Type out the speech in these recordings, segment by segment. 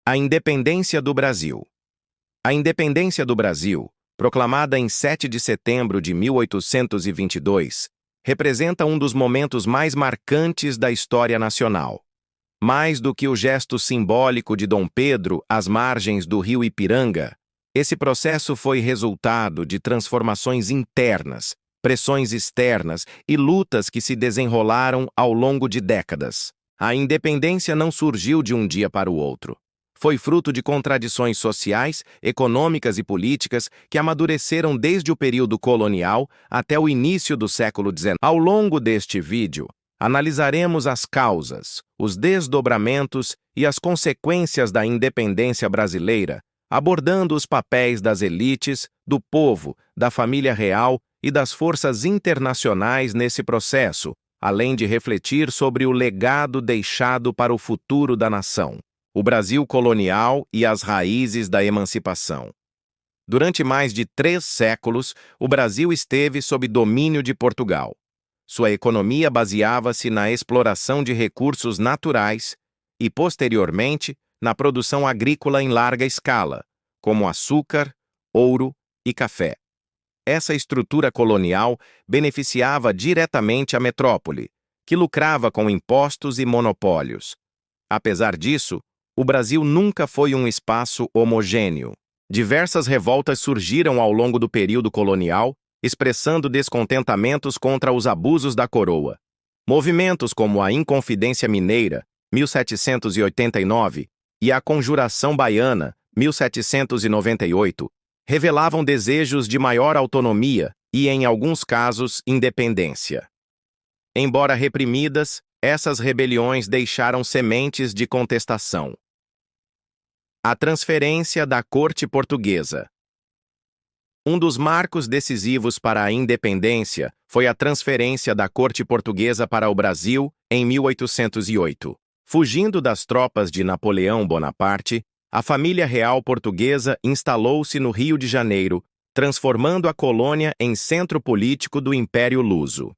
A independência do Brasil. A independência do Brasil, proclamada em 7 de setembro de 1822, representa um dos momentos mais marcantes da história nacional. Mais do que o gesto simbólico de Dom Pedro às margens do rio Ipiranga, esse processo foi resultado de transformações internas, pressões externas e lutas que se desenrolaram ao longo de décadas. A independência não surgiu de um dia para o outro. Foi fruto de contradições sociais, econômicas e políticas que amadureceram desde o período colonial até o início do século XIX. Ao longo deste vídeo, analisaremos as causas, os desdobramentos e as consequências da independência brasileira, abordando os papéis das elites, do povo, da família real e das forças internacionais nesse processo, além de refletir sobre o legado deixado para o futuro da nação. O Brasil colonial e as raízes da emancipação. Durante mais de 3 séculos, o Brasil esteve sob domínio de Portugal. Sua economia baseava-se na exploração de recursos naturais e, posteriormente, na produção agrícola em larga escala, como açúcar, ouro e café. Essa estrutura colonial beneficiava diretamente a metrópole, que lucrava com impostos e monopólios. Apesar disso, o Brasil nunca foi um espaço homogêneo. Diversas revoltas surgiram ao longo do período colonial, expressando descontentamentos contra os abusos da coroa. Movimentos como a Inconfidência Mineira, 1789, e a Conjuração Baiana, 1798, revelavam desejos de maior autonomia e, em alguns casos, independência. Embora reprimidas, essas rebeliões deixaram sementes de contestação. A transferência da corte portuguesa. Um dos marcos decisivos para a independência foi a transferência da corte portuguesa para o Brasil em 1808. Fugindo das tropas de Napoleão Bonaparte, a família real portuguesa instalou-se no Rio de Janeiro, transformando a colônia em centro político do Império Luso.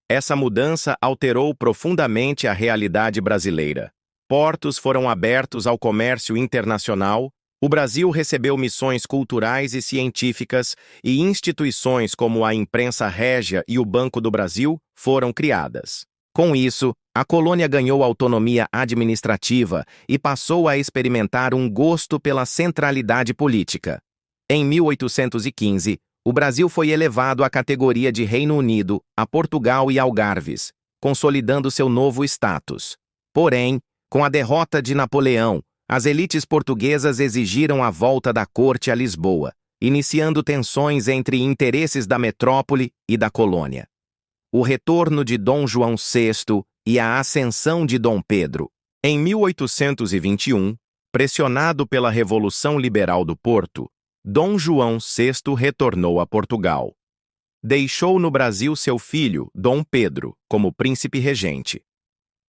Essa mudança alterou profundamente a realidade brasileira. Portos foram abertos ao comércio internacional, o Brasil recebeu missões culturais e científicas e instituições como a Imprensa Régia e o Banco do Brasil foram criadas. Com isso, a colônia ganhou autonomia administrativa e passou a experimentar um gosto pela centralidade política. Em 1815, o Brasil foi elevado à categoria de Reino Unido, a Portugal e Algarves, consolidando seu novo status. Porém, com a derrota de Napoleão, as elites portuguesas exigiram a volta da corte a Lisboa, iniciando tensões entre interesses da metrópole e da colônia. O retorno de Dom João VI e a ascensão de Dom Pedro. Em 1821, pressionado pela Revolução Liberal do Porto, Dom João VI retornou a Portugal. Deixou no Brasil seu filho, Dom Pedro, como príncipe regente.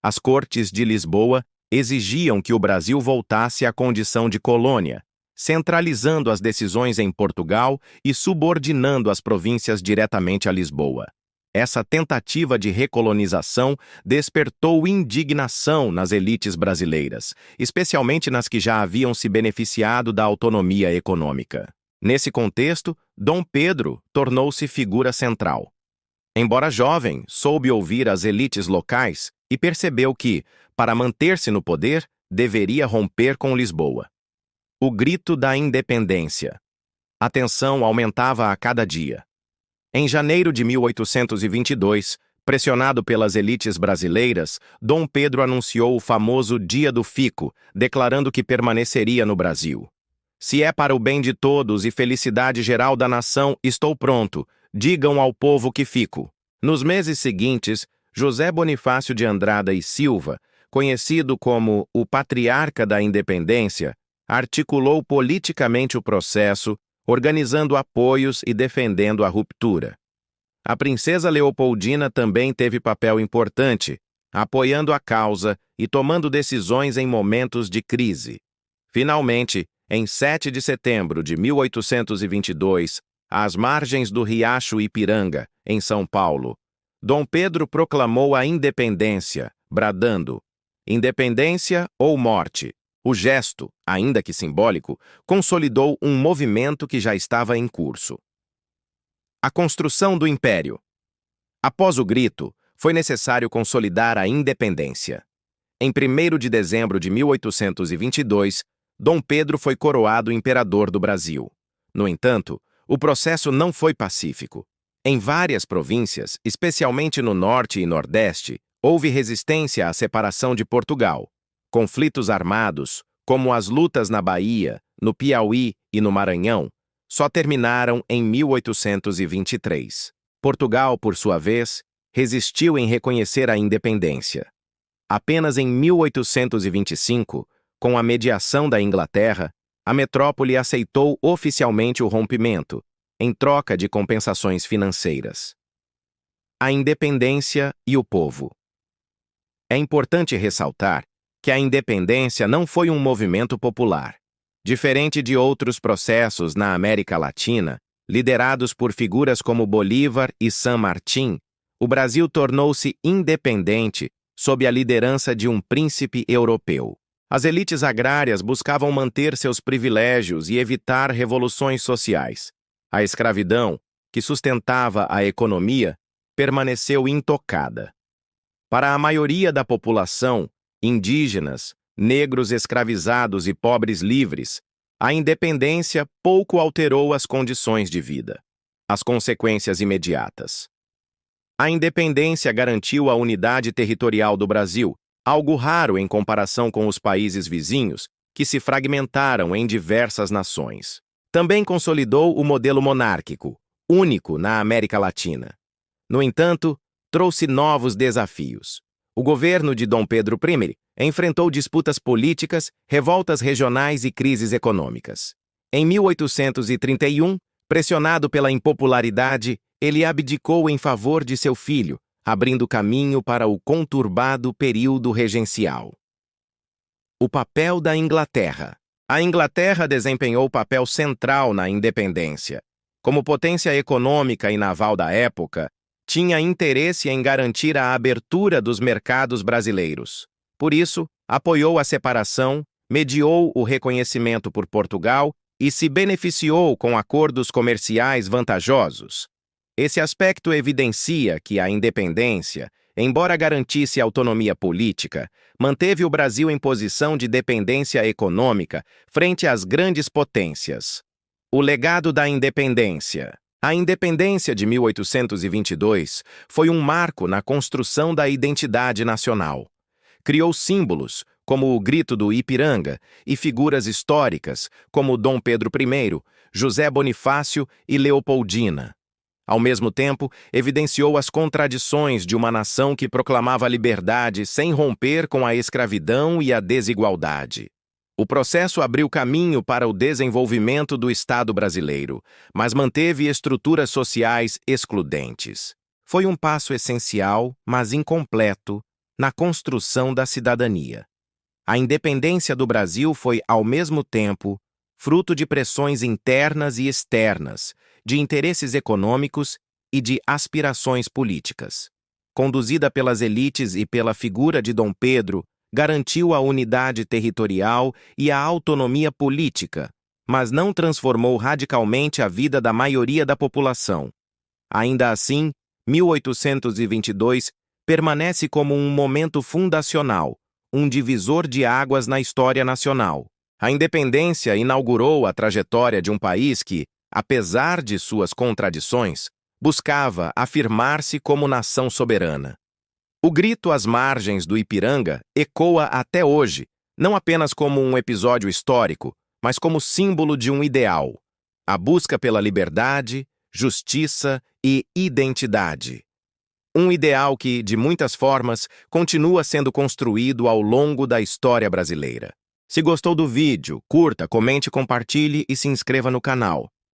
As cortes de Lisboa exigiam que o Brasil voltasse à condição de colônia, centralizando as decisões em Portugal e subordinando as províncias diretamente a Lisboa. Essa tentativa de recolonização despertou indignação nas elites brasileiras, especialmente nas que já haviam se beneficiado da autonomia econômica. Nesse contexto, Dom Pedro tornou-se figura central. Embora jovem, soube ouvir as elites locais e percebeu que, para manter-se no poder, deveria romper com Lisboa. O grito da independência. A tensão aumentava a cada dia. Em janeiro de 1822, pressionado pelas elites brasileiras, Dom Pedro anunciou o famoso Dia do Fico, declarando que permaneceria no Brasil. Se é para o bem de todos e felicidade geral da nação, estou pronto. Digam ao povo que fico. Nos meses seguintes, José Bonifácio de Andrada e Silva, conhecido como o Patriarca da Independência, articulou politicamente o processo, organizando apoios e defendendo a ruptura. A princesa Leopoldina também teve papel importante, apoiando a causa e tomando decisões em momentos de crise. Finalmente, em 7 de setembro de 1822, às margens do riacho Ipiranga, em São Paulo, Dom Pedro proclamou a independência, bradando: independência ou morte. O gesto, ainda que simbólico, consolidou um movimento que já estava em curso. A construção do Império. Após o grito, foi necessário consolidar a independência. Em 1º de dezembro de 1822, Dom Pedro foi coroado imperador do Brasil. No entanto, o processo não foi pacífico. Em várias províncias, especialmente no norte e nordeste, houve resistência à separação de Portugal. Conflitos armados, como as lutas na Bahia, no Piauí e no Maranhão, só terminaram em 1823. Portugal, por sua vez, resistiu em reconhecer a independência. Apenas em 1825, com a mediação da Inglaterra, a metrópole aceitou oficialmente o rompimento, em troca de compensações financeiras. A independência e o povo. É importante ressaltar que a independência não foi um movimento popular. Diferente de outros processos na América Latina, liderados por figuras como Bolívar e San Martín, o Brasil tornou-se independente sob a liderança de um príncipe europeu. As elites agrárias buscavam manter seus privilégios e evitar revoluções sociais. A escravidão, que sustentava a economia, permaneceu intocada. Para a maioria da população, indígenas, negros escravizados e pobres livres, a independência pouco alterou as condições de vida. As consequências imediatas. A independência garantiu a unidade territorial do Brasil, algo raro em comparação com os países vizinhos, que se fragmentaram em diversas nações. Também consolidou o modelo monárquico, único na América Latina. No entanto, trouxe novos desafios. O governo de Dom Pedro I enfrentou disputas políticas, revoltas regionais e crises econômicas. Em 1831, pressionado pela impopularidade, ele abdicou em favor de seu filho, abrindo caminho para o conturbado período regencial. O papel da Inglaterra. A Inglaterra desempenhou papel central na independência. Como potência econômica e naval da época, tinha interesse em garantir a abertura dos mercados brasileiros. Por isso, apoiou a separação, mediou o reconhecimento por Portugal e se beneficiou com acordos comerciais vantajosos. Esse aspecto evidencia que a independência, embora garantisse autonomia política, manteve o Brasil em posição de dependência econômica frente às grandes potências. O legado da independência. A independência de 1822 foi um marco na construção da identidade nacional. Criou símbolos, como o Grito do Ipiranga, e figuras históricas, como Dom Pedro I, José Bonifácio e Leopoldina. Ao mesmo tempo, evidenciou as contradições de uma nação que proclamava liberdade sem romper com a escravidão e a desigualdade. O processo abriu caminho para o desenvolvimento do Estado brasileiro, mas manteve estruturas sociais excludentes. Foi um passo essencial, mas incompleto, na construção da cidadania. A independência do Brasil foi, ao mesmo tempo, fruto de pressões internas e externas, de interesses econômicos e de aspirações políticas. Conduzida pelas elites e pela figura de Dom Pedro, garantiu a unidade territorial e a autonomia política, mas não transformou radicalmente a vida da maioria da população. Ainda assim, 1822 permanece como um momento fundacional, um divisor de águas na história nacional. A independência inaugurou a trajetória de um país que, apesar de suas contradições, buscava afirmar-se como nação soberana. O grito às margens do Ipiranga ecoa até hoje, não apenas como um episódio histórico, mas como símbolo de um ideal: a busca pela liberdade, justiça e identidade. Um ideal que, de muitas formas, continua sendo construído ao longo da história brasileira. Se gostou do vídeo, curta, comente, compartilhe e se inscreva no canal.